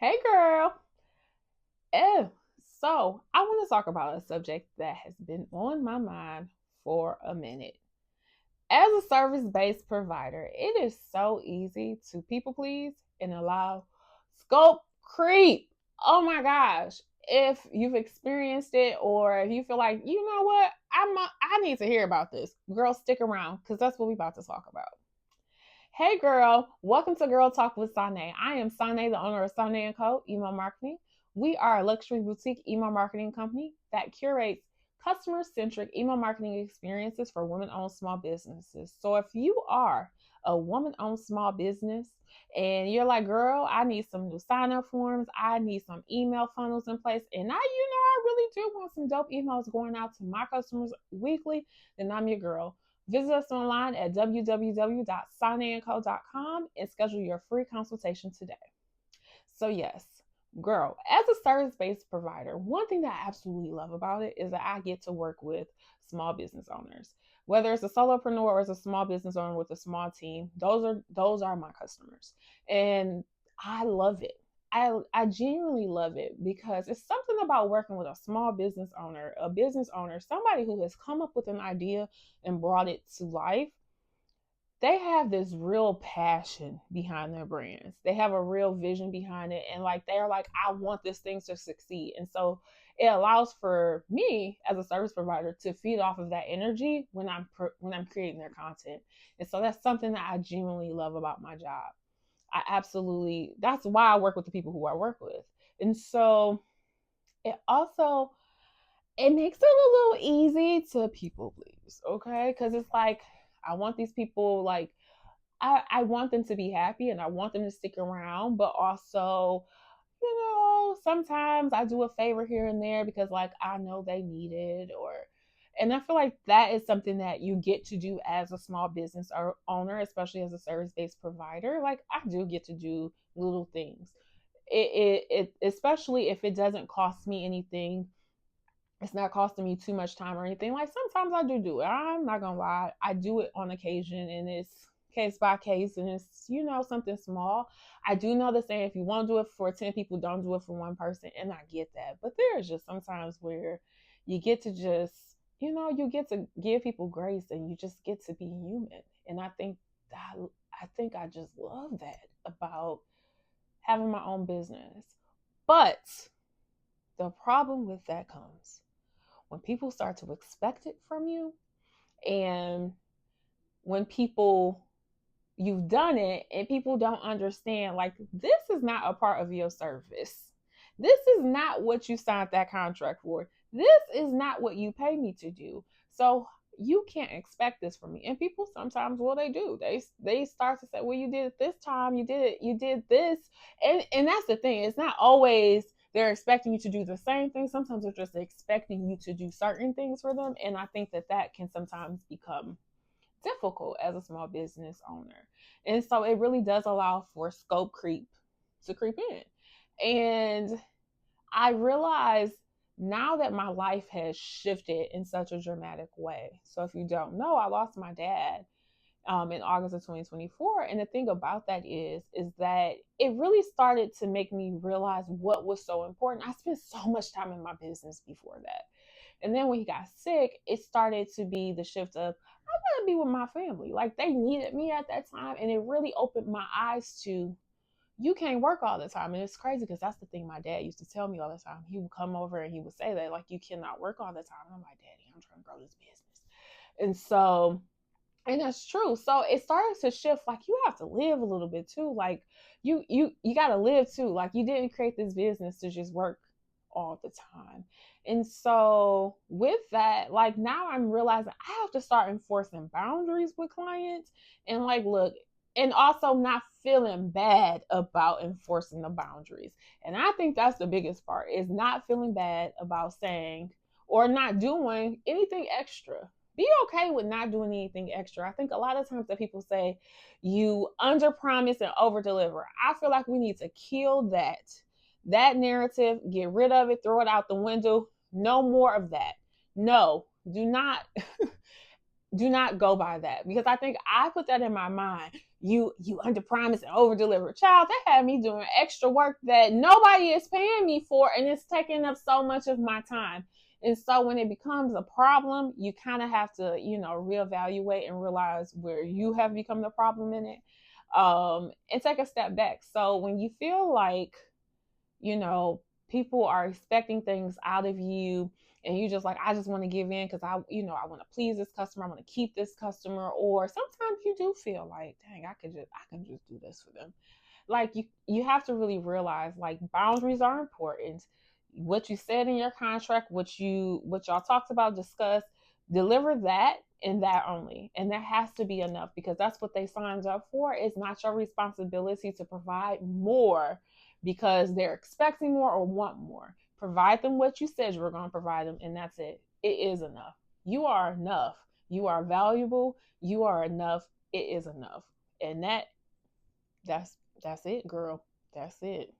Hey girl. Eh, so I want to talk about a subject that has been on my mind for a minute. As a service-based provider, it is so easy to people please and allow scope creep. Oh my gosh. If you've experienced it or if you feel like, you know what, I need to hear about this. Girl, stick around because that's what we're about to talk about. Hey girl, welcome to Girl Talk with Sonay. I am Sonay, the owner of Sonay & Co. Email Marketing. We are a luxury boutique email marketing company that curates customer-centric email marketing experiences for women-owned small businesses. So if you are a woman-owned small business and you're like, girl, I need some new sign-up forms, I need some email funnels in place, and I really do want some dope emails going out to my customers weekly, then I'm your girl. Visit us online at www.sonayandco.com and schedule your free consultation today. So, yes, girl, as a service based provider, one thing that I absolutely love about it is that I get to work with small business owners. Whether it's a solopreneur or it's a small business owner with a small team, those are my customers. And I love it. I genuinely love it because it's something about working with a small business owner, somebody who has come up with an idea and brought it to life. They have this real passion behind their brands. They have a real vision behind it. And like, they're like, I want this thing to succeed. And so it allows for me as a service provider to feed off of that energy when I'm creating their content. And so that's something that I genuinely love about my job. That's why I work with the people who I work with. And so it also, it makes it a little easy to people please, okay? Because it's like, I want these people, like, I want them to be happy and I want them to stick around, but also, sometimes I do a favor here and there because, like, I know they need it, and I feel like that is something that you get to do as a small business or owner, especially as a service based provider. Like, I do get to do little things. Especially if it doesn't cost me anything, it's not costing me too much time or anything. Like, sometimes I do it. I'm not gonna lie, I do it on occasion, and it's case by case, and it's something small. I do know the saying: if you want to do it for 10 people, don't do it for one person, and I get that. But there is just sometimes where you get to just you get to give people grace, and you just get to be human. And that I think I just love that about having my own business. But the problem with that comes when people start to expect it from you, and when people you've done it and people don't understand, like, this is not a part of your service, this is not what you signed that contract for, this is not what you pay me to do, so you can't expect this from me. And people sometimes, well, they do, they start to say, well, you did it this time, you did this. And that's the thing, it's not always they're expecting you to do the same thing. Sometimes they're just expecting you to do certain things for them, and I think that that can sometimes become difficult as a small business owner. And so it really does allow for scope creep to creep in. And I realize now that my life has shifted in such a dramatic way. So if you don't know, I lost my dad in August of 2024. And the thing about that is that it really started to make me realize what was so important. I spent so much time in my business before that. And then when he got sick, it started to be the shift of, I want to be with my family. Like, they needed me at that time. And it really opened my eyes to, you can't work all the time. And it's crazy because that's the thing my dad used to tell me all the time. He would come over and he would say that, like, you cannot work all the time. And I'm like, Daddy, I'm trying to grow this business. And so, and that's true. So it started to shift. Like, you have to live a little bit too. Like, you got to live too. Like, you didn't create this business to just work all the time. And so with that, like, now I'm realizing I have to start enforcing boundaries with clients, and, like, look, and also not feeling bad about enforcing the boundaries. And I think that's the biggest part, is not feeling bad about saying or not doing anything extra. Be okay with not doing anything extra. I think a lot of times that people say you under promise and over deliver. I feel like we need to kill that narrative, get rid of it, throw it out the window. No more of that. No, do not Do not go by that, because I think I put that in my mind. You under promise and over deliver. Child, that had me doing extra work that nobody is paying me for, and it's taking up so much of my time. And so when it becomes a problem, you kind of have to, reevaluate and realize where you have become the problem in it, and take a step back. So when you feel like, you know, people are expecting things out of you, and you just like, I just want to give in because I want to please this customer, I want to keep this customer. Or sometimes you do feel like, dang, I can just do this for them. Like, you have to really realize, like, boundaries are important. What you said in your contract, what y'all talked about, discussed, deliver that and that only. And that has to be enough, because that's what they signed up for. It's not your responsibility to provide more because they're expecting more or want more. Provide them what you said you were going to provide them, and that's it. It is enough. You are enough. You are valuable. You are enough. It is enough. And that's it, girl. That's it.